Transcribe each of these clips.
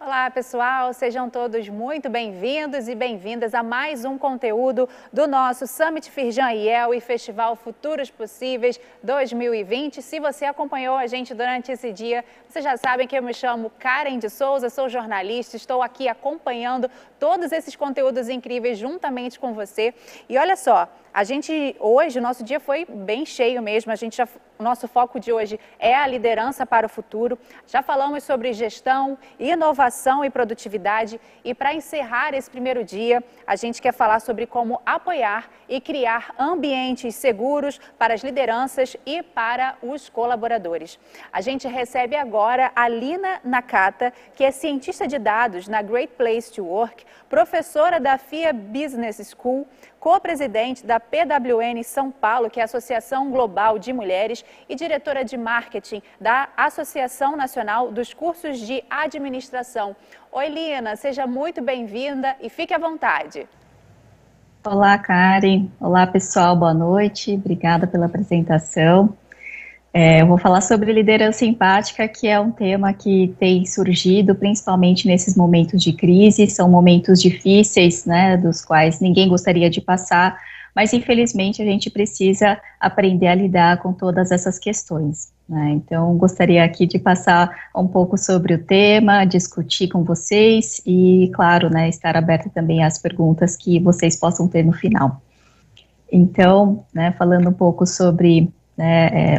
Olá, pessoal, sejam todos muito bem-vindos e bem-vindas a mais um conteúdo do nosso Summit Firjan IEL e Festival Futuros Possíveis 2020. Se você acompanhou a gente durante esse dia, vocês já sabem que eu me chamo Karen de Souza, sou jornalista, estou aqui acompanhando todos esses conteúdos incríveis juntamente com você. E olha só, hoje, o nosso dia foi bem cheio mesmo, o nosso foco de hoje é a liderança para o futuro. Já falamos sobre gestão, inovação e produtividade e para encerrar esse primeiro dia, a gente quer falar sobre como apoiar e criar ambientes seguros para as lideranças e para os colaboradores. A gente recebe agora a Lina Nakata, que é cientista de dados na Great Place to Work, professora da FIA Business School, co-presidente da PWN São Paulo, que é a Associação Global de Mulheres, e diretora de marketing da Associação Nacional dos Cursos de Administração. Oi, Lina, seja muito bem-vinda e fique à vontade. Olá, Karen. Olá, pessoal, boa noite. Obrigada pela apresentação. Eu vou falar sobre liderança empática, que é um tema que tem surgido principalmente nesses momentos de crise. São momentos difíceis, né, dos quais ninguém gostaria de passar, mas infelizmente a gente precisa aprender a lidar com todas essas questões, né? Então, gostaria aqui de passar um pouco sobre o tema, discutir com vocês e, claro, né, estar aberta também às perguntas que vocês possam ter no final. Então, né, falando um pouco sobre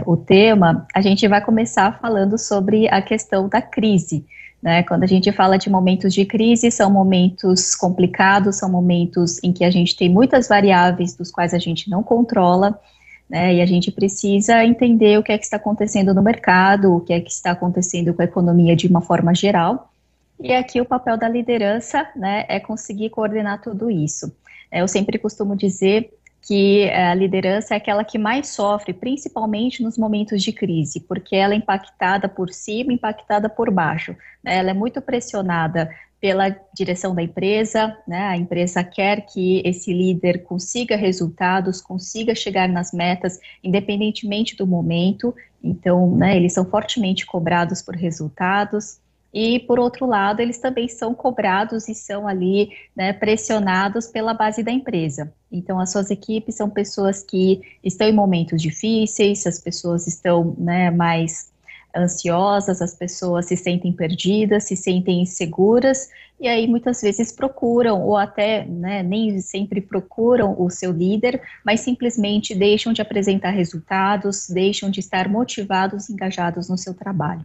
o tema, a gente vai começar falando sobre a questão da crise, né? Quando a gente fala de momentos de crise, são momentos complicados, são momentos em que a gente tem muitas variáveis dos quais a gente não controla, né? E a gente precisa entender o que é que está acontecendo no mercado, o que é que está acontecendo com a economia de uma forma geral, e aqui o papel da liderança, né, é conseguir coordenar tudo isso. Eu sempre costumo dizer que a liderança é aquela que mais sofre, principalmente nos momentos de crise, porque ela é impactada por cima, impactada por baixo, né? Ela é muito pressionada pela direção da empresa, né? A empresa quer que esse líder consiga resultados, consiga chegar nas metas, independentemente do momento, então, né, eles são fortemente cobrados por resultados. E, por outro lado, eles também são cobrados e são ali, né, pressionados pela base da empresa. Então, as suas equipes são pessoas que estão em momentos difíceis, as pessoas estão, né, mais ansiosas, as pessoas se sentem perdidas, se sentem inseguras, e aí muitas vezes procuram, ou até, né, nem sempre procuram o seu líder, mas simplesmente deixam de apresentar resultados, deixam de estar motivados e engajados no seu trabalho.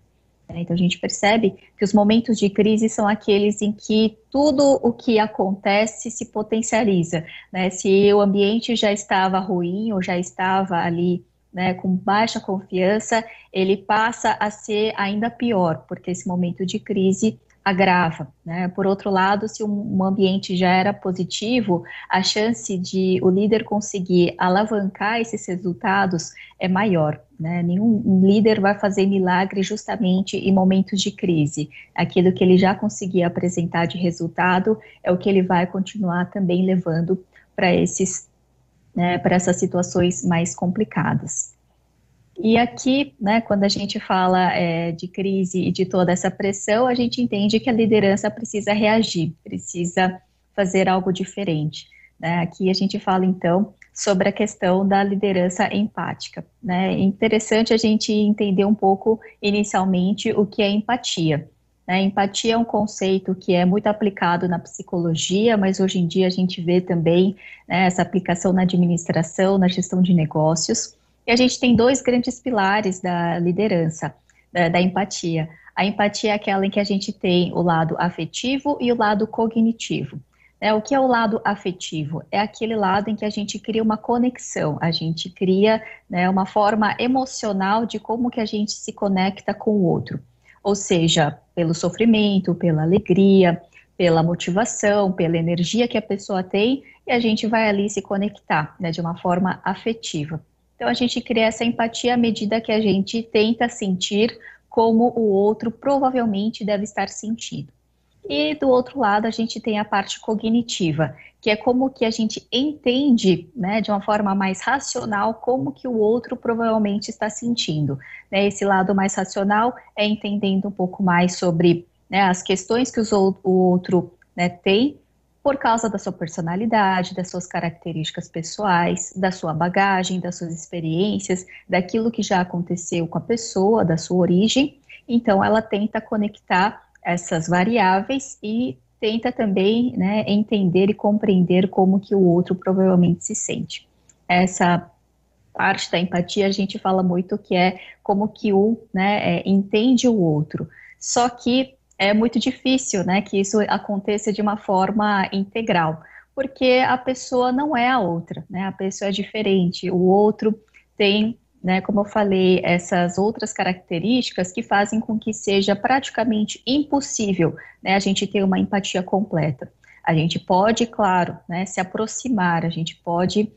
Então, a gente percebe que os momentos de crise são aqueles em que tudo o que acontece se potencializa, né? Se o ambiente já estava ruim ou já estava ali, né, com baixa confiança, ele passa a ser ainda pior, porque esse momento de crise agrava, né? Por outro lado, se um ambiente já era positivo, a chance de o líder conseguir alavancar esses resultados é maior, né? Nenhum líder vai fazer milagre justamente em momentos de crise. Aquilo que ele já conseguia apresentar de resultado é o que ele vai continuar também levando para para essas situações mais complicadas. E aqui, né, quando a gente fala de crise e de toda essa pressão, a gente entende que a liderança precisa reagir, precisa fazer algo diferente, né? Aqui a gente fala, então, sobre a questão da liderança empática, né? É interessante a gente entender um pouco, inicialmente, o que é empatia, né? Empatia é um conceito que é muito aplicado na psicologia, mas hoje em dia a gente vê também, né, essa aplicação na administração, na gestão de negócios. E a gente tem dois grandes pilares da liderança, da empatia. A empatia é aquela em que a gente tem o lado afetivo e o lado cognitivo. O que é o lado afetivo? É aquele lado em que a gente cria uma conexão, a gente cria, né, uma forma emocional de como que a gente se conecta com o outro. Ou seja, pelo sofrimento, pela alegria, pela motivação, pela energia que a pessoa tem, e a gente vai ali se conectar, né, de uma forma afetiva. Então, a gente cria essa empatia à medida que a gente tenta sentir como o outro provavelmente deve estar sentindo. E, do outro lado, a gente tem a parte cognitiva, que é como que a gente entende, né, de uma forma mais racional, como que o outro provavelmente está sentindo, né? Esse lado mais racional é entendendo um pouco mais sobre né, as questões que o outro, né, tem, por causa da sua personalidade, das suas características pessoais, da sua bagagem, das suas experiências, daquilo que já aconteceu com a pessoa, da sua origem. Então, ela tenta conectar essas variáveis e tenta também, né, entender e compreender como que o outro provavelmente se sente. Essa parte da empatia a gente fala muito que é como que um, né, entende o outro. Só que é muito difícil, né, que isso aconteça de uma forma integral, porque a pessoa não é a outra, né, a pessoa é diferente, o outro tem, né, como eu falei, essas outras características que fazem com que seja praticamente impossível, né, a gente ter uma empatia completa. A gente pode, claro, né, se aproximar, a gente pode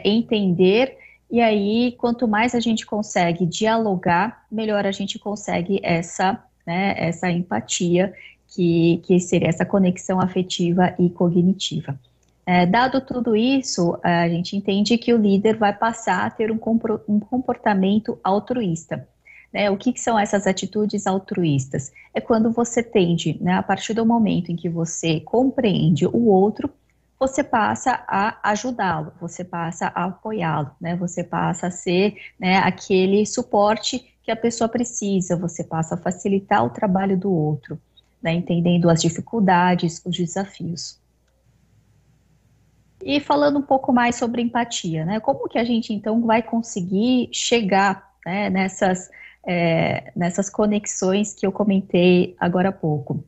entender, e aí, quanto mais a gente consegue dialogar, melhor a gente consegue essa, né, essa empatia, que seria essa conexão afetiva e cognitiva. Dado tudo isso, a gente entende que o líder vai passar a ter um comportamento altruísta. Né? O que são essas atitudes altruístas? É quando você tende, né, a partir do momento em que você compreende o outro, você passa a ajudá-lo, você passa a apoiá-lo, né? Você passa a ser, né, aquele suporte que a pessoa precisa, você passa a facilitar o trabalho do outro, né, entendendo as dificuldades, os desafios. E falando um pouco mais sobre empatia, né? Como que a gente então vai conseguir chegar, né, nessas conexões que eu comentei agora há pouco?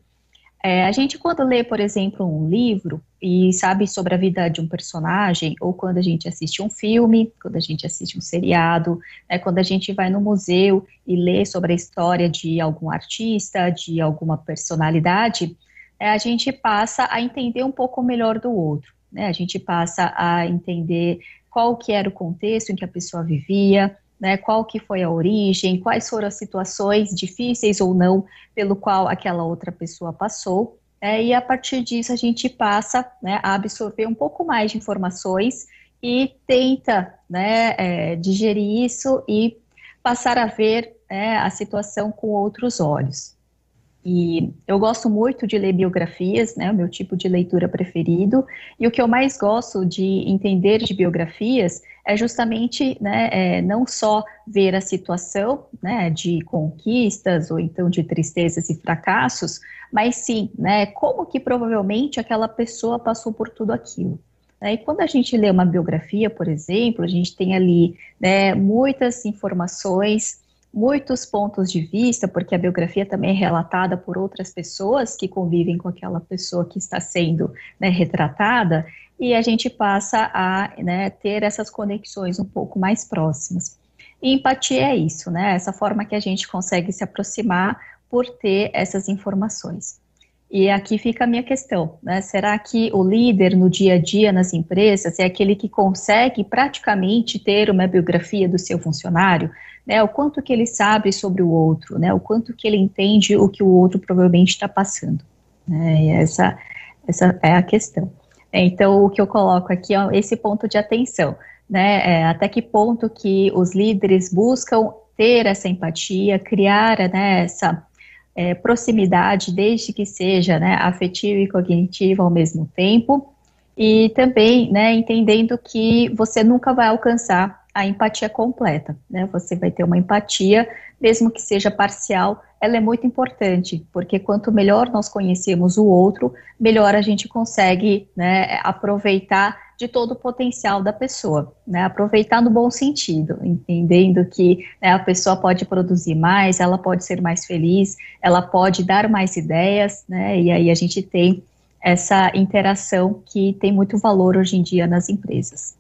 A gente, quando lê, por exemplo, um livro e sabe sobre a vida de um personagem, ou quando a gente assiste um filme, quando a gente assiste um seriado, né, quando a gente vai no museu e lê sobre a história de algum artista, de alguma personalidade, a gente passa a entender um pouco melhor do outro, né? A gente passa a entender qual que era o contexto em que a pessoa vivia, né, qual que foi a origem, quais foram as situações difíceis ou não pelo qual aquela outra pessoa passou, e a partir disso a gente passa, né, a absorver um pouco mais de informações e tenta, né, digerir isso e passar a ver, a situação com outros olhos. E eu gosto muito de ler biografias, né, o meu tipo de leitura preferido, e o que eu mais gosto de entender de biografias é justamente, né, não só ver a situação, né, de conquistas ou então de tristezas e fracassos, mas sim, né, como que provavelmente aquela pessoa passou por tudo aquilo. E quando a gente lê uma biografia, por exemplo, a gente tem ali, né, muitas informações, muitos pontos de vista, porque a biografia também é relatada por outras pessoas que convivem com aquela pessoa que está sendo, né, retratada, e a gente passa a, né, ter essas conexões um pouco mais próximas. E empatia é isso, né, essa forma que a gente consegue se aproximar por ter essas informações. E aqui fica a minha questão, né? Será que o líder no dia a dia nas empresas é aquele que consegue praticamente ter uma biografia do seu funcionário, né? O quanto que ele sabe sobre o outro, né? O quanto que ele entende o que o outro provavelmente está passando, né? E essa é a questão. Então, o que eu coloco aqui é esse ponto de atenção, né? Até que ponto que os líderes buscam ter essa empatia, criar, né, essa proximidade, desde que seja, né, afetiva e cognitiva ao mesmo tempo, e também, né, entendendo que você nunca vai alcançar a empatia completa, né, você vai ter uma empatia, mesmo que seja parcial, ela é muito importante, porque quanto melhor nós conhecemos o outro, melhor a gente consegue, né, aproveitar de todo o potencial da pessoa, né, aproveitar no bom sentido, entendendo que, né, a pessoa pode produzir mais, ela pode ser mais feliz, ela pode dar mais ideias, né, e aí a gente tem essa interação que tem muito valor hoje em dia nas empresas.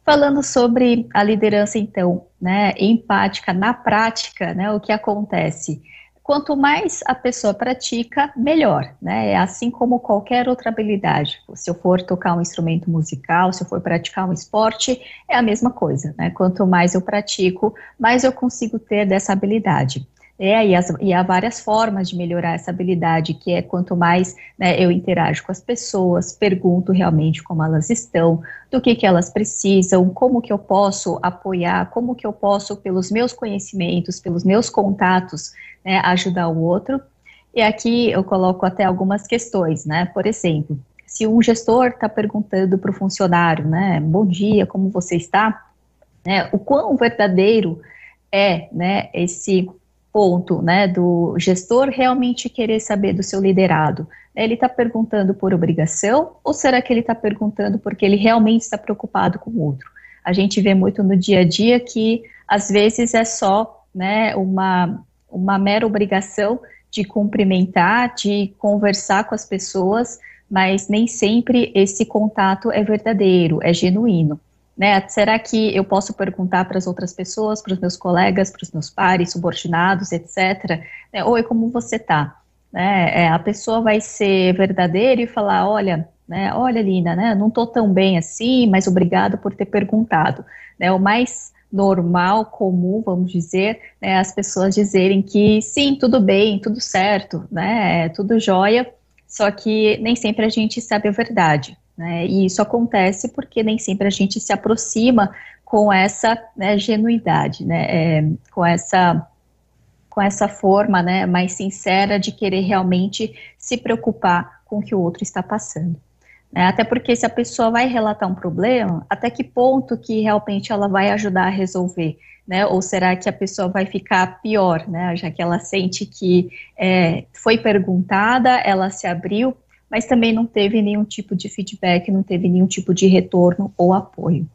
Falando sobre a liderança, então, né, empática na prática, né, o que acontece? Quanto mais a pessoa pratica, melhor, né? É assim como qualquer outra habilidade. Se eu for tocar um instrumento musical, se eu for praticar um esporte, é a mesma coisa, né? Quanto mais eu pratico, mais eu consigo ter dessa habilidade. E há várias formas de melhorar essa habilidade, que é quanto mais, né, eu interajo com as pessoas, pergunto realmente como elas estão, do que elas precisam, como que eu posso apoiar, como que eu posso, pelos meus conhecimentos, pelos meus contatos, né, ajudar o outro. E aqui eu coloco até algumas questões, né? Por exemplo, se um gestor está perguntando para o funcionário, né? Bom dia, como você está? Né, o quão verdadeiro é, né, esse ponto, né, do gestor realmente querer saber do seu liderado. Ele está perguntando por obrigação ou será que ele está perguntando porque ele realmente está preocupado com o outro? A gente vê muito no dia a dia que às vezes é só, né, uma mera obrigação de cumprimentar, de conversar com as pessoas, mas nem sempre esse contato é verdadeiro, é genuíno. Né? Será que eu posso perguntar para as outras pessoas, para os meus colegas, para os meus pares, subordinados, etc. Né? Oi, como você está? Né? A pessoa vai ser verdadeira e falar, olha, né, olha, Lina, né, não estou tão bem assim, mas obrigado por ter perguntado. Né? O mais normal, comum, vamos dizer, né, as pessoas dizerem que sim, tudo bem, tudo certo, né, tudo jóia, só que nem sempre a gente sabe a verdade. Né, e isso acontece porque nem sempre a gente se aproxima com essa, né, genuidade, né, com essa forma, né, mais sincera de querer realmente se preocupar com o que o outro está passando. Né, até porque se a pessoa vai relatar um problema, até que ponto que realmente ela vai ajudar a resolver? Né, ou será que a pessoa vai ficar pior, né, já que ela sente que foi perguntada, ela se abriu, mas também não teve nenhum tipo de feedback, não teve nenhum tipo de retorno ou apoio.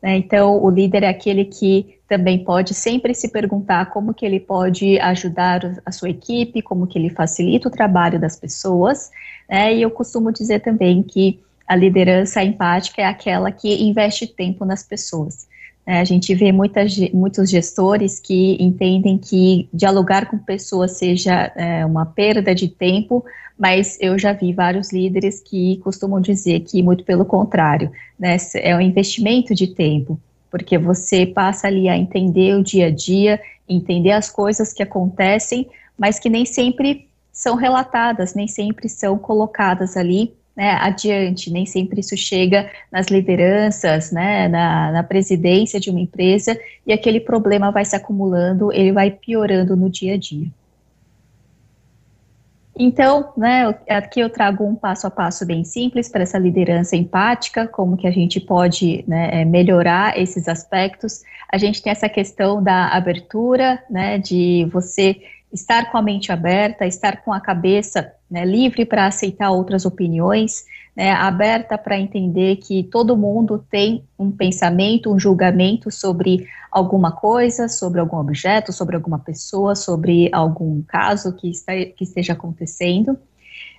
Né? Então, o líder é aquele que também pode sempre se perguntar como que ele pode ajudar a sua equipe, como que ele facilita o trabalho das pessoas, né? E eu costumo dizer também que a liderança empática é aquela que investe tempo nas pessoas. A gente vê muitos gestores que entendem que dialogar com pessoas seja uma perda de tempo, mas eu já vi vários líderes que costumam dizer que, muito pelo contrário, né, é um investimento de tempo, porque você passa ali a entender o dia a dia, entender as coisas que acontecem, mas que nem sempre são relatadas, nem sempre são colocadas ali, né, adiante, nem sempre isso chega nas lideranças, né, na presidência de uma empresa, e aquele problema vai se acumulando, ele vai piorando no dia a dia. Então, né, aqui eu trago um passo a passo bem simples para essa liderança empática, como que a gente pode, né, melhorar esses aspectos. A gente tem essa questão da abertura, né, de você estar com a mente aberta, estar com a cabeça, né, livre para aceitar outras opiniões, né, aberta para entender que todo mundo tem um pensamento, um julgamento sobre alguma coisa, sobre algum objeto, sobre alguma pessoa, sobre algum caso que esteja acontecendo.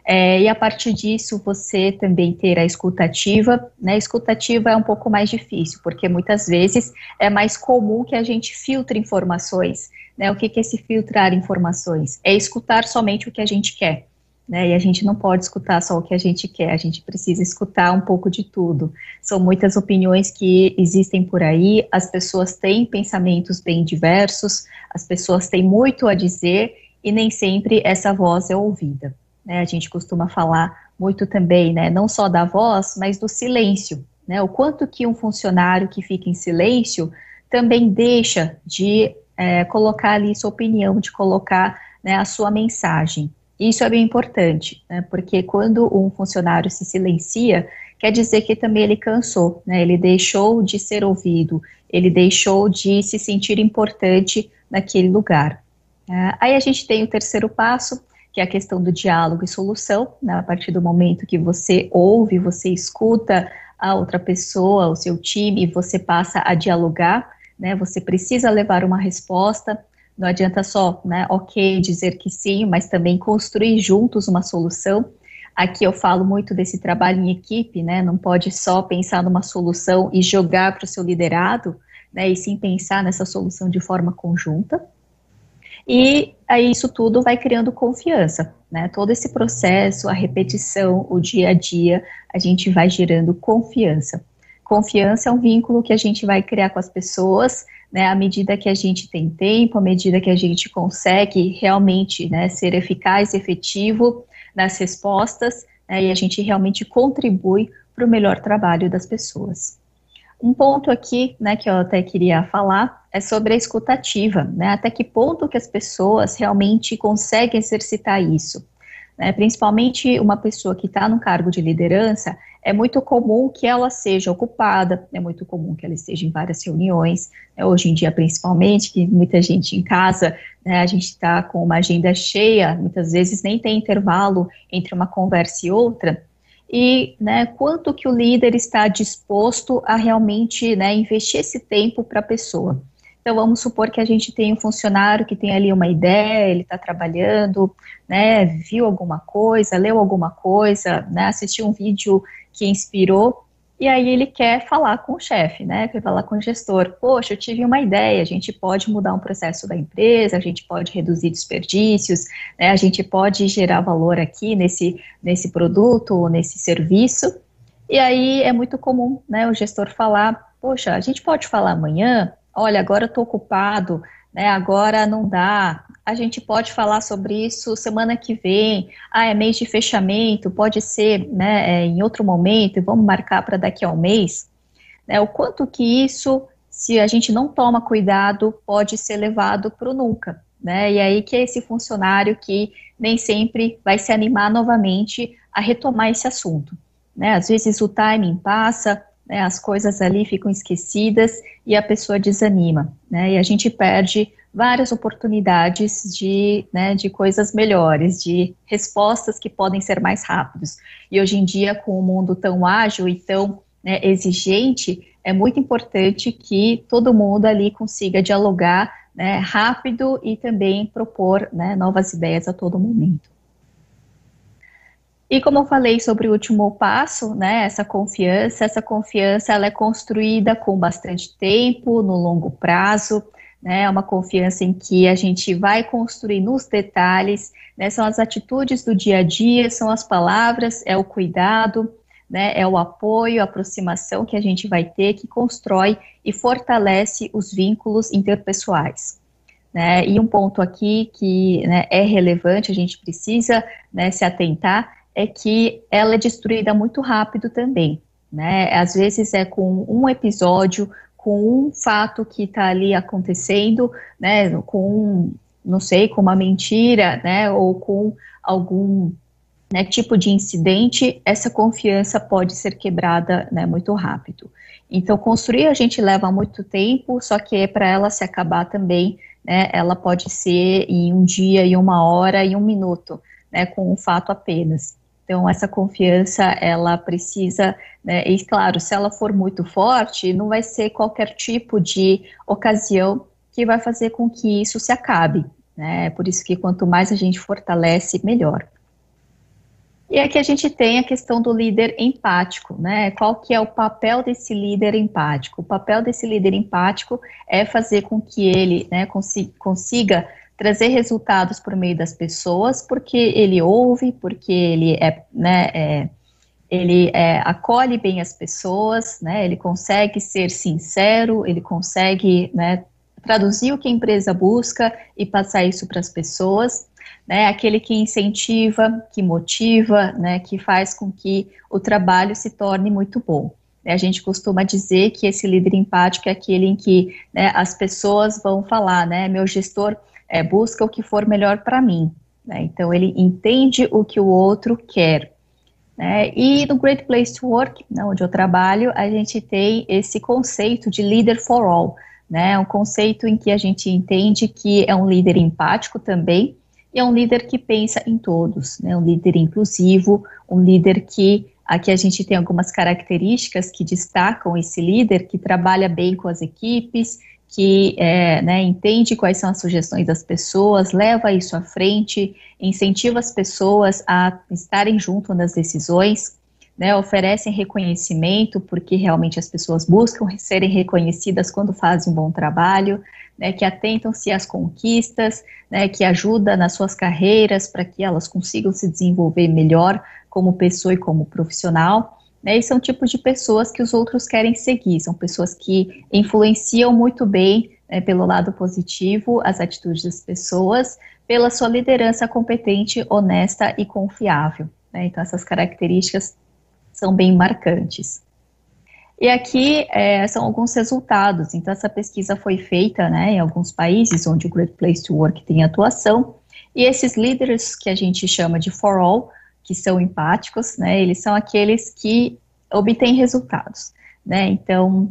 E a partir disso, você também ter a escutativa, né? Escutativa é um pouco mais difícil, porque muitas vezes é mais comum que a gente filtre informações, né? O que é esse filtrar informações? É escutar somente o que a gente quer, né? E a gente não pode escutar só o que a gente quer, a gente precisa escutar um pouco de tudo. São muitas opiniões que existem por aí, as pessoas têm pensamentos bem diversos, as pessoas têm muito a dizer e nem sempre essa voz é ouvida. Né, a gente costuma falar muito também, né, não só da voz, mas do silêncio, né, o quanto que um funcionário que fica em silêncio também deixa de colocar ali sua opinião, de colocar, né, a sua mensagem. Isso é bem importante, né, porque quando um funcionário se silencia, quer dizer que também ele cansou, né, ele deixou de ser ouvido, ele deixou de se sentir importante naquele lugar. Aí a gente tem o terceiro passo, que é a questão do diálogo e solução, né, a partir do momento que você ouve, você escuta a outra pessoa, o seu time, você passa a dialogar, né, você precisa levar uma resposta, não adianta só, né, ok, dizer que sim, mas também construir juntos uma solução. Aqui eu falo muito desse trabalho em equipe, né, não pode só pensar numa solução e jogar para o seu liderado, né, e sim pensar nessa solução de forma conjunta. E aí isso tudo vai criando confiança, né? Todo esse processo, a repetição, o dia a dia, a gente vai gerando confiança. Confiança é um vínculo que a gente vai criar com as pessoas, né? À medida que a gente tem tempo, à medida que a gente consegue realmente, né, ser eficaz e efetivo nas respostas, né, e a gente realmente contribui para o melhor trabalho das pessoas. Um ponto aqui, né, que eu até queria falar é sobre a escutativa, né, até que ponto que as pessoas realmente conseguem exercitar isso, né, principalmente uma pessoa que está no cargo de liderança, é muito comum que ela seja ocupada, é muito comum que ela esteja em várias reuniões, né, hoje em dia principalmente, que muita gente em casa, né, a gente está com uma agenda cheia, muitas vezes nem tem intervalo entre uma conversa e outra, e, né, quanto que o líder está disposto a realmente, né, investir esse tempo para a pessoa. Então, vamos supor que a gente tem um funcionário que tem ali uma ideia, ele está trabalhando, né, viu alguma coisa, leu alguma coisa, né, assistiu um vídeo que inspirou, e aí ele quer falar com o chefe, né, quer falar com o gestor. Poxa, eu tive uma ideia, a gente pode mudar um processo da empresa, a gente pode reduzir desperdícios, né, a gente pode gerar valor aqui nesse produto ou nesse serviço, e aí é muito comum, né, o gestor falar, poxa, a gente pode falar amanhã? Olha, agora eu estou ocupado, né, agora não dá, a gente pode falar sobre isso semana que vem, é mês de fechamento, pode ser, né, em outro momento, e vamos marcar para daqui a um mês, né, o quanto que isso, se a gente não toma cuidado, pode ser levado para o nunca, né, e aí que é esse funcionário que nem sempre vai se animar novamente a retomar esse assunto, né, às vezes o timing passa, né, as coisas ali ficam esquecidas e a pessoa desanima, né, e a gente perde várias oportunidades né, de coisas melhores, de respostas que podem ser mais rápidas. E hoje em dia, com o mundo tão ágil e tão, né, exigente, é muito importante que todo mundo ali consiga dialogar, né, rápido e também propor, né, novas ideias a todo momento. E como eu falei sobre o último passo, né, essa confiança ela é construída com bastante tempo, no longo prazo, né, é uma confiança em que a gente vai construir nos detalhes, né, são as atitudes do dia a dia, são as palavras, é o cuidado, né, é o apoio, a aproximação que a gente vai ter, que constrói e fortalece os vínculos interpessoais. Né, e um ponto aqui que, né, é relevante, a gente precisa, né, se atentar, é que ela é destruída muito rápido também, né, às vezes é com um episódio, com um fato que está ali acontecendo, né, não sei, com uma mentira, né, ou com algum, né, tipo de incidente, essa confiança pode ser quebrada, né, muito rápido. Então, construir a gente leva muito tempo, só que para ela se acabar também, né, ela pode ser em um dia, em uma hora, em um minuto, né, com um fato apenas. Então, essa confiança, ela precisa, né, e claro, se ela for muito forte, não vai ser qualquer tipo de ocasião que vai fazer com que isso se acabe, né, por isso que quanto mais a gente fortalece, melhor. E aqui a gente tem a questão do líder empático, né, qual que é o papel desse líder empático? O papel desse líder empático é fazer com que ele, né, consiga trazer resultados por meio das pessoas, porque ele ouve, porque ele acolhe bem as pessoas, né, ele consegue ser sincero, ele consegue, né, traduzir o que a empresa busca e passar isso para as pessoas, né, aquele que incentiva, que motiva, né, que faz com que o trabalho se torne muito bom. A gente costuma dizer que esse líder empático é aquele em que, né, as pessoas vão falar, né, meu gestor busca o que for melhor para mim, né? Então ele entende o que o outro quer, né? E no Great Place to Work, né, onde eu trabalho, a gente tem esse conceito de leader for all, né? Um conceito em que a gente entende que é um líder empático também, e é um líder que pensa em todos, né? Um líder inclusivo, um líder que aqui a gente tem algumas características que destacam esse líder, que trabalha bem com as equipes, que né, entende quais são as sugestões das pessoas, leva isso à frente, incentiva as pessoas a estarem junto nas decisões, né, oferecem reconhecimento, porque realmente as pessoas buscam serem reconhecidas quando fazem um bom trabalho, né, que atentam-se às conquistas, né, que ajuda nas suas carreiras para que elas consigam se desenvolver melhor como pessoa e como profissional. Né, e são tipos de pessoas que os outros querem seguir, são pessoas que influenciam muito bem, né, pelo lado positivo, as atitudes das pessoas, pela sua liderança competente, honesta e confiável. Né, então essas características são bem marcantes. E aqui são alguns resultados. Então, essa pesquisa foi feita, né, em alguns países onde o Great Place to Work tem atuação, e esses líderes que a gente chama de for all, que são empáticos, né, eles são aqueles que obtêm resultados, né, então,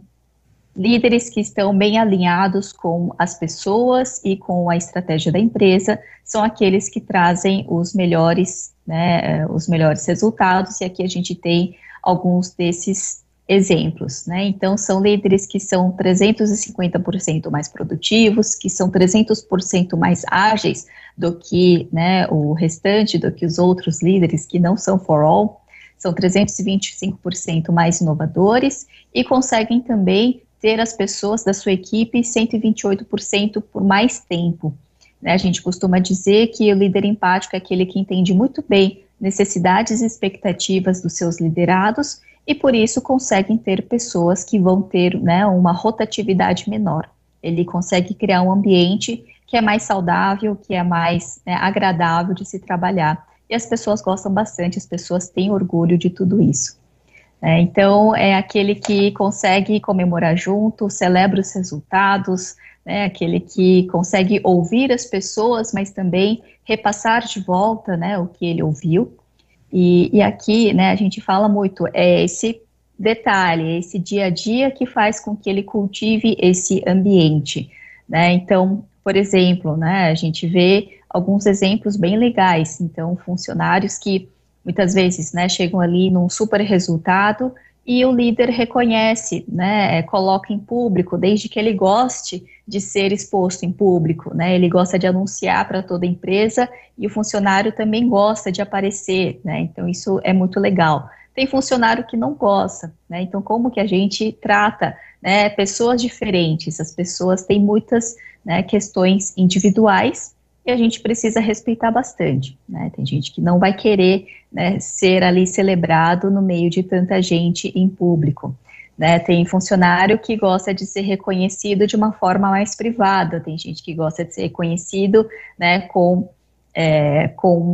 líderes que estão bem alinhados com as pessoas e com a estratégia da empresa, são aqueles que trazem os melhores, né, os melhores resultados, e aqui a gente tem alguns desses exemplos, né, então são líderes que são 350% mais produtivos, que são 300% mais ágeis do que, né, o restante, do que os outros líderes que não são for all, são 325% mais inovadores e conseguem também ter as pessoas da sua equipe 128% por mais tempo. Né, a gente costuma dizer que o líder empático é aquele que entende muito bem necessidades e expectativas dos seus liderados e por isso conseguem ter pessoas que vão ter, né, uma rotatividade menor. Ele consegue criar um ambiente que é mais saudável, que é mais, né, agradável de se trabalhar. E as pessoas gostam bastante, as pessoas têm orgulho de tudo isso. Então, é aquele que consegue comemorar junto, celebra os resultados, né, aquele que consegue ouvir as pessoas, mas também repassar de volta, né, o que ele ouviu. E aqui, né, a gente fala muito, é esse detalhe, esse dia a dia que faz com que ele cultive esse ambiente, né, então, por exemplo, né, a gente vê alguns exemplos bem legais, então, funcionários que muitas vezes, né, chegam ali num super resultado e o líder reconhece, né, coloca em público, desde que ele goste de ser exposto em público, né, ele gosta de anunciar para toda a empresa e o funcionário também gosta de aparecer, né, então isso é muito legal. Tem funcionário que não gosta, né, então como que a gente trata, né, pessoas diferentes, as pessoas têm muitas, né, questões individuais, e a gente precisa respeitar bastante, né, tem gente que não vai querer, né, ser ali celebrado no meio de tanta gente em público, né, tem funcionário que gosta de ser reconhecido de uma forma mais privada, tem gente que gosta de ser reconhecido, né, com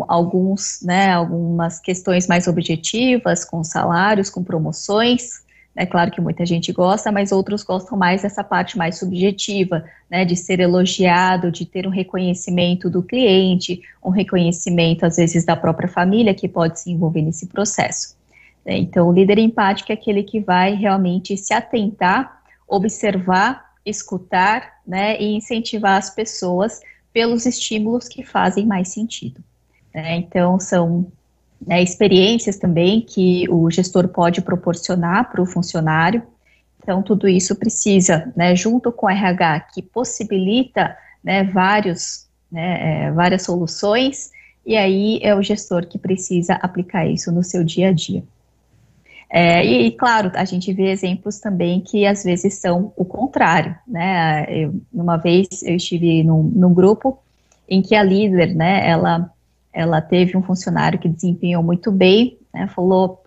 alguns, né, algumas questões mais objetivas, com salários, com promoções. É claro que muita gente gosta, mas outros gostam mais dessa parte mais subjetiva, né, de ser elogiado, de ter um reconhecimento do cliente, um reconhecimento, às vezes, da própria família, que pode se envolver nesse processo. Então, o líder empático é aquele que vai realmente se atentar, observar, escutar, né, e incentivar as pessoas pelos estímulos que fazem mais sentido. Então, são experiências também que o gestor pode proporcionar para o funcionário. Então, tudo isso precisa, né, junto com o RH, que possibilita, né, várias soluções, e aí é o gestor que precisa aplicar isso no seu dia a dia. E, claro, a gente vê exemplos também que às vezes são o contrário, né, uma vez eu estive num grupo em que a líder, né, ela teve um funcionário que desempenhou muito bem, né,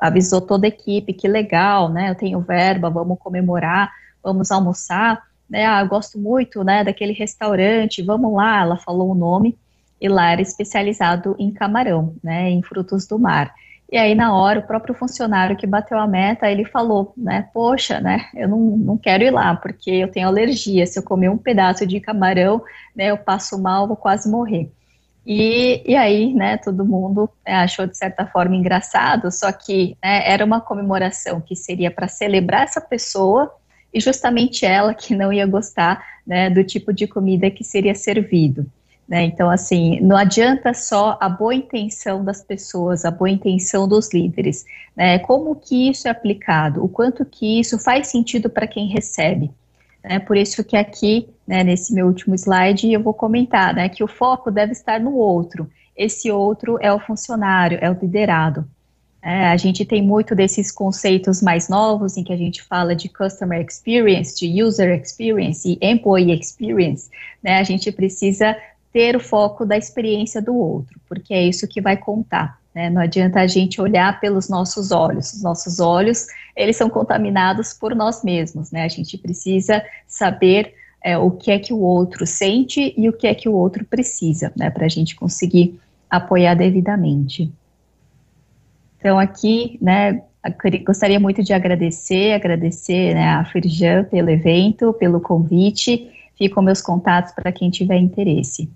avisou toda a equipe, que legal, né, eu tenho verba, vamos comemorar, vamos almoçar, né, eu gosto muito, né, daquele restaurante, vamos lá, ela falou o nome, e lá era especializado em camarão, né, em frutos do mar. E aí, na hora, o próprio funcionário que bateu a meta, ele falou, né, poxa, né, eu não quero ir lá, porque eu tenho alergia, se eu comer um pedaço de camarão, né, eu passo mal, vou quase morrer. E aí, né, todo mundo achou de certa forma engraçado, só que, né, era uma comemoração que seria para celebrar essa pessoa e justamente ela que não ia gostar, né, do tipo de comida que seria servido. Né, então, assim, não adianta só a boa intenção das pessoas, a boa intenção dos líderes, né, como que isso é aplicado, o quanto que isso faz sentido para quem recebe. Por isso que aqui, né, nesse meu último slide, eu vou comentar, né, que o foco deve estar no outro. Esse outro é o funcionário, é o liderado. A gente tem muito desses conceitos mais novos, em que a gente fala de Customer Experience, de User Experience e Employee Experience, né, a gente precisa ter o foco da experiência do outro, porque é isso que vai contar. Né? Não adianta a gente olhar pelos nossos olhos. Os nossos olhos, eles são contaminados por nós mesmos, né? A gente precisa saber o que é que o outro sente e o que é que o outro precisa, né? Para a gente conseguir apoiar devidamente. Então, aqui, né, Gostaria muito de agradecer, né, a Firjan pelo evento, pelo convite. Ficam meus contatos para quem tiver interesse.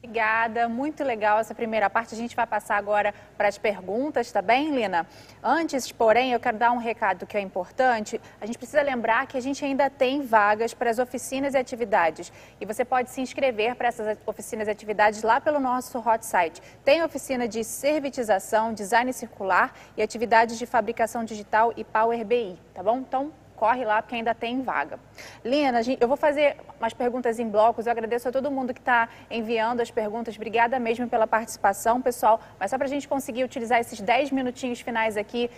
Obrigada, muito legal essa primeira parte. A gente vai passar agora para as perguntas, tá bem, Lina? Antes, porém, eu quero dar um recado que é importante. A gente precisa lembrar que a gente ainda tem vagas para as oficinas e atividades. E você pode se inscrever para essas oficinas e atividades lá pelo nosso hot site. Tem oficina de servitização, design circular e atividades de fabricação digital e Power BI, tá bom? Então, corre lá, porque ainda tem vaga. Lina, eu vou fazer umas perguntas em blocos. Eu agradeço a todo mundo que está enviando as perguntas. Obrigada mesmo pela participação, pessoal. Mas só para a gente conseguir utilizar esses 10 minutinhos finais aqui,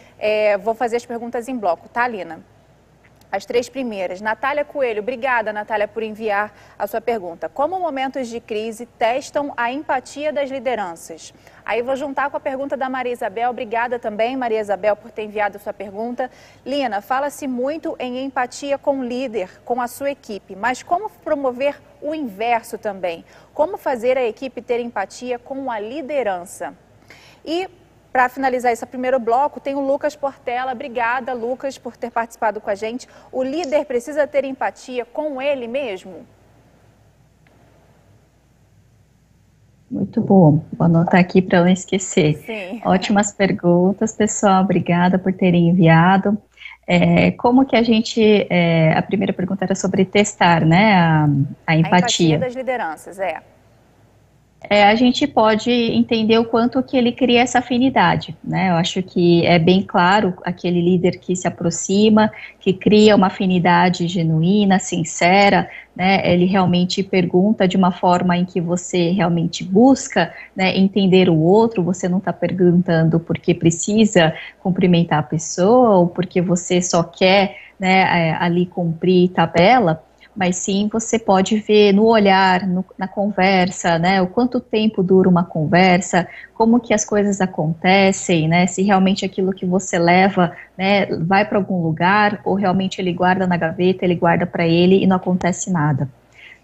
vou fazer as perguntas em bloco, tá, Lina? As 3 primeiras. Natália Coelho, obrigada, Natália, por enviar a sua pergunta. Como momentos de crise testam a empatia das lideranças? Aí vou juntar com a pergunta da Maria Isabel. Obrigada também, Maria Isabel, por ter enviado a sua pergunta. Lina, fala-se muito em empatia com o líder, com a sua equipe, mas como promover o inverso também? Como fazer a equipe ter empatia com a liderança? E para finalizar esse primeiro bloco, tem o Lucas Portela. Obrigada, Lucas, por ter participado com a gente. O líder precisa ter empatia com ele mesmo? Muito bom. Vou anotar aqui para não esquecer. Sim. Ótimas perguntas, pessoal. Obrigada por terem enviado. Como que a gente... a primeira pergunta era sobre testar, né, a empatia. A empatia das lideranças, A gente pode entender o quanto que ele cria essa afinidade, né? Eu acho que é bem claro aquele líder que se aproxima, que cria uma afinidade genuína, sincera, né? Ele realmente pergunta de uma forma em que você realmente busca, né, entender o outro. Você não está perguntando porque precisa cumprimentar a pessoa ou porque você só quer, né, ali cumprir tabela. Mas sim, você pode ver no olhar, na conversa, né, o quanto tempo dura uma conversa, como que as coisas acontecem, né, se realmente aquilo que você leva, né, vai para algum lugar, ou realmente ele guarda na gaveta, ele guarda para ele e não acontece nada.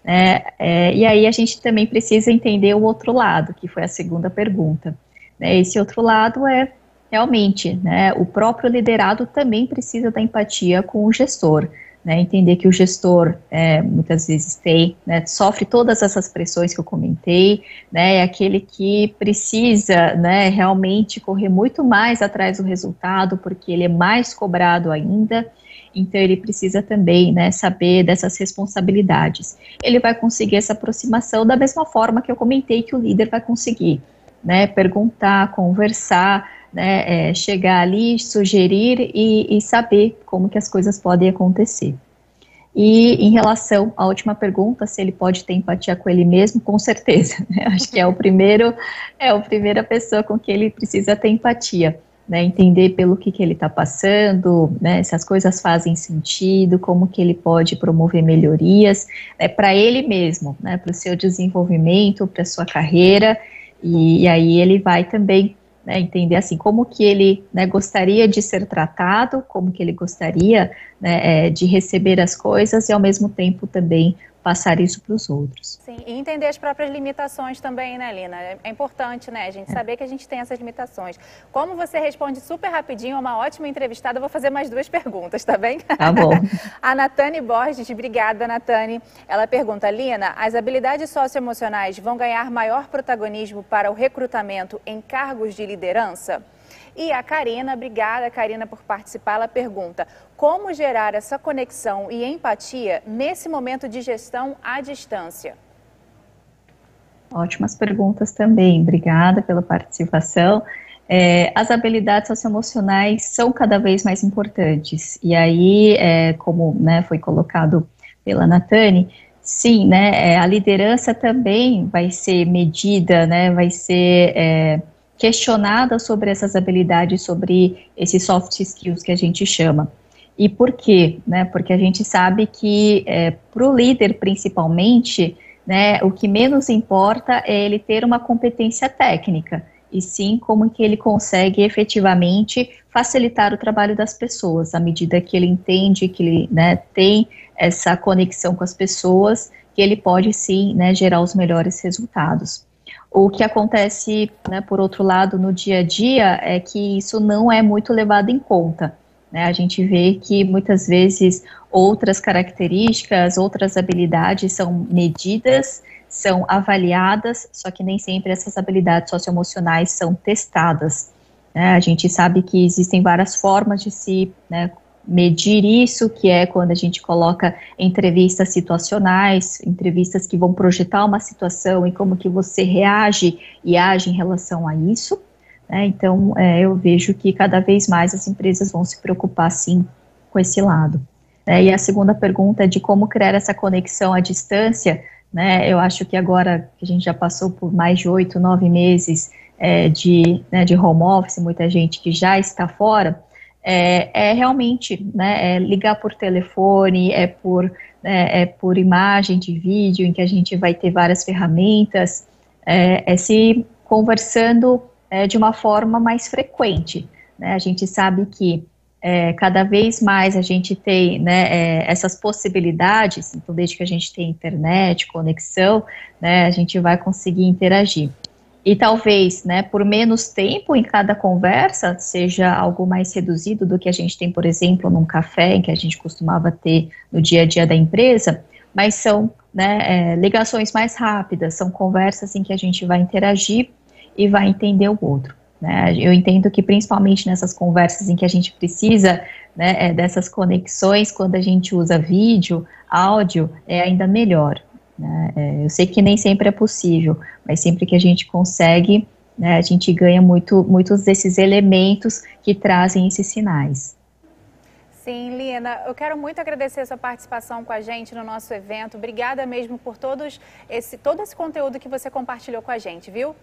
E aí a gente também precisa entender o outro lado, que foi a segunda pergunta. Esse outro lado é realmente, né, o próprio liderado também precisa da empatia com o gestor. Né, entender que o gestor muitas vezes sofre todas essas pressões que eu comentei, né, é aquele que precisa, né, realmente correr muito mais atrás do resultado, porque ele é mais cobrado ainda, então ele precisa também, né, saber dessas responsabilidades. Ele vai conseguir essa aproximação da mesma forma que eu comentei que o líder vai conseguir, né, perguntar, conversar, né, chegar ali, sugerir e saber como que as coisas podem acontecer. E em relação à última pergunta, se ele pode ter empatia com ele mesmo, com certeza, né? Acho que é a primeira pessoa com quem ele precisa ter empatia, né, entender pelo que ele está passando, né, se as coisas fazem sentido, como que ele pode promover melhorias, para ele mesmo, né, para o seu desenvolvimento, para a sua carreira, e aí ele vai também, né, entender assim, como que ele, né, gostaria de ser tratado, como que ele gostaria, né, de receber as coisas e ao mesmo tempo também passar isso para os outros. Sim, e entender as próprias limitações também, né, Lina? É importante, né, a gente saber que a gente tem essas limitações. Como você responde super rapidinho, é uma ótima entrevistada, eu vou fazer mais 2 perguntas, tá bem? Tá bom. A Natane Borges, obrigada, Natane. Ela pergunta, Lina, as habilidades socioemocionais vão ganhar maior protagonismo para o recrutamento em cargos de liderança? E a Karina, obrigada, Karina, por participar, ela pergunta, como gerar essa conexão e empatia nesse momento de gestão à distância? Ótimas perguntas também, obrigada pela participação. As habilidades socioemocionais são cada vez mais importantes, e aí, como, né, foi colocado pela Natane, sim, né, a liderança também vai ser medida, né, vai ser questionada sobre essas habilidades, sobre esses soft skills que a gente chama. E por quê? Né? Porque a gente sabe que, para o líder principalmente, né, o que menos importa é ele ter uma competência técnica, e sim como que ele consegue efetivamente facilitar o trabalho das pessoas, à medida que ele entende, que ele, né, tem essa conexão com as pessoas, que ele pode sim, né, gerar os melhores resultados. O que acontece, né, por outro lado, no dia a dia, é que isso não é muito levado em conta, né? A gente vê que muitas vezes outras características, outras habilidades são medidas, são avaliadas, só que nem sempre essas habilidades socioemocionais são testadas, né? A gente sabe que existem várias formas de se, né, medir isso, que é quando a gente coloca entrevistas situacionais, entrevistas que vão projetar uma situação e como que você reage e age em relação a isso, né? Então, eu vejo que cada vez mais as empresas vão se preocupar, sim, com esse lado. E a segunda pergunta é de como criar essa conexão à distância, né? Eu acho que agora que a gente já passou por mais de 8, 9 meses de home office, muita gente que já está fora, realmente, né, ligar por telefone, por imagem de vídeo, em que a gente vai ter várias ferramentas, se conversando de uma forma mais frequente, né? A gente sabe que cada vez mais a gente tem, né, essas possibilidades, então desde que a gente tem internet, conexão, né, a gente vai conseguir interagir. E talvez, né, por menos tempo em cada conversa, seja algo mais reduzido do que a gente tem, por exemplo, num café, em que a gente costumava ter no dia a dia da empresa, mas são, né, ligações mais rápidas, são conversas em que a gente vai interagir e vai entender o outro, né? Eu entendo que principalmente nessas conversas em que a gente precisa, né, dessas conexões, quando a gente usa vídeo, áudio, é ainda melhor. Eu sei que nem sempre é possível, mas sempre que a gente consegue, né, a gente ganha muitos desses elementos que trazem esses sinais. Sim, Lina, eu quero muito agradecer a sua participação com a gente no nosso evento. Obrigada mesmo por todo esse conteúdo que você compartilhou com a gente, viu?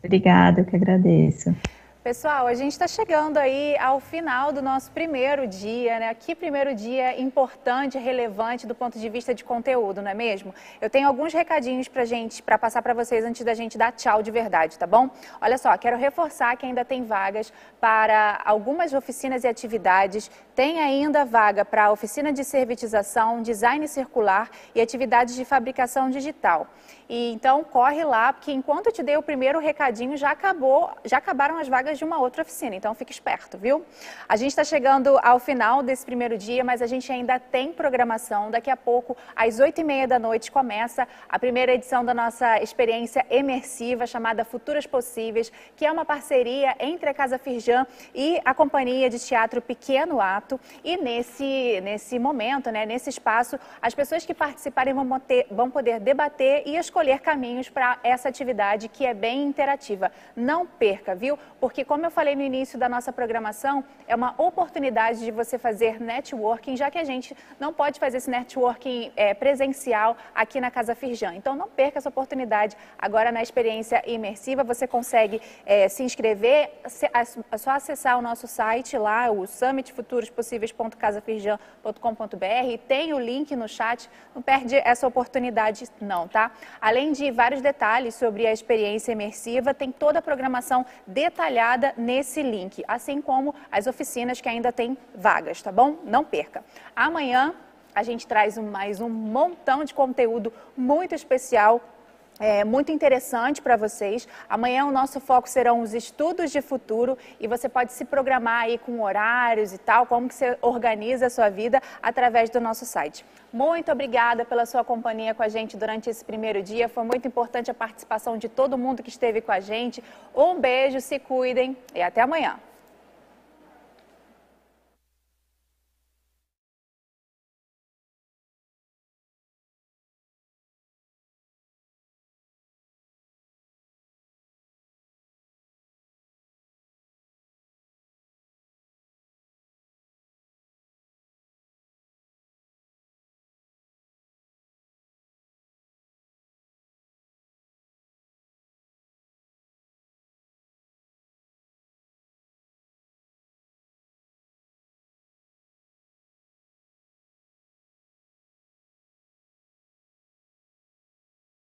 Obrigada, eu que agradeço. Pessoal, a gente está chegando aí ao final do nosso primeiro dia, né? Que primeiro dia importante, relevante do ponto de vista de conteúdo, não é mesmo? Eu tenho alguns recadinhos para passar para vocês antes da gente dar tchau de verdade, tá bom? Olha só, quero reforçar que ainda tem vagas para algumas oficinas e atividades. Tem ainda vaga para oficina de servitização, design circular e atividades de fabricação digital. E então corre lá, porque enquanto eu te dei o primeiro recadinho, já acabaram as vagas de uma outra oficina, então fique esperto, viu? A gente está chegando ao final desse primeiro dia, mas a gente ainda tem programação. Daqui a pouco, às 8h30 da noite, começa a primeira edição da nossa experiência imersiva, chamada Futuras Possíveis, que é uma parceria entre a Casa Firjan e a Companhia de Teatro Pequeno Ato. E nesse momento, né, nesse espaço, as pessoas que participarem vão poder debater e escolher caminhos para essa atividade que é bem interativa. Não perca, viu? Porque, como eu falei no início da nossa programação, é uma oportunidade de você fazer networking, já que a gente não pode fazer esse networking presencial aqui na Casa Firjan. Então, não perca essa oportunidade. Agora, na experiência imersiva, você consegue se inscrever, é só acessar o nosso site lá, o summitfuturospossíveis.casafirjan.com.br. Tem o link no chat, não perde essa oportunidade não, tá? Além de vários detalhes sobre a experiência imersiva, tem toda a programação detalhada nesse link, assim como as oficinas que ainda tem vagas, tá bom? Não perca. Amanhã a gente traz mais um montão de conteúdo muito especial, muito interessante para vocês. Amanhã o nosso foco serão os estudos de futuro e você pode se programar aí com horários e tal, como que você organiza a sua vida através do nosso site. Muito obrigada pela sua companhia com a gente durante esse primeiro dia. Foi muito importante a participação de todo mundo que esteve com a gente. Um beijo, se cuidem e até amanhã.